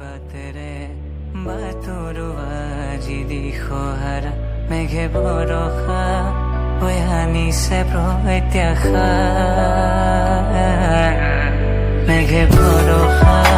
বাটেৰে বাটৰুৱা যি দিশহাৰা মেঘে বৰষা হৈ আনিছে প্ৰত্যাশা মেঘে বৰষা